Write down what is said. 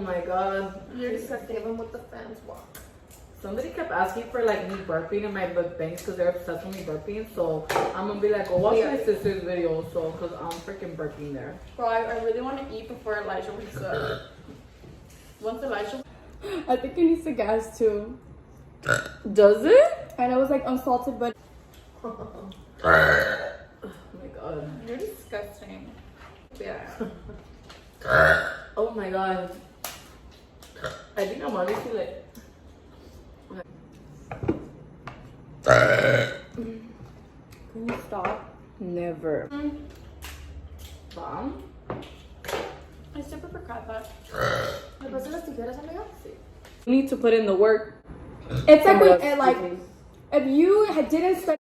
my god. You're disgusting even with the fans walk. Somebody kept asking for like me burping in my bangs because they're obsessed with me burping. So I'm gonna be like, go watch my sister's video. So because I'm freaking burping there. Bro, I really want to eat before Elijah wakes up. Once Elijah, I think it needs the gas too. Does it? And it was like unsalted, but. Oh my god. You're disgusting. Yeah. Oh my god. I think I'm honestly like. Can you stop? Never. Mom? I super forgot that. ¿Me pasas las tijeras, amiga? Sí. You need to put in the work. It's like, if you didn't spend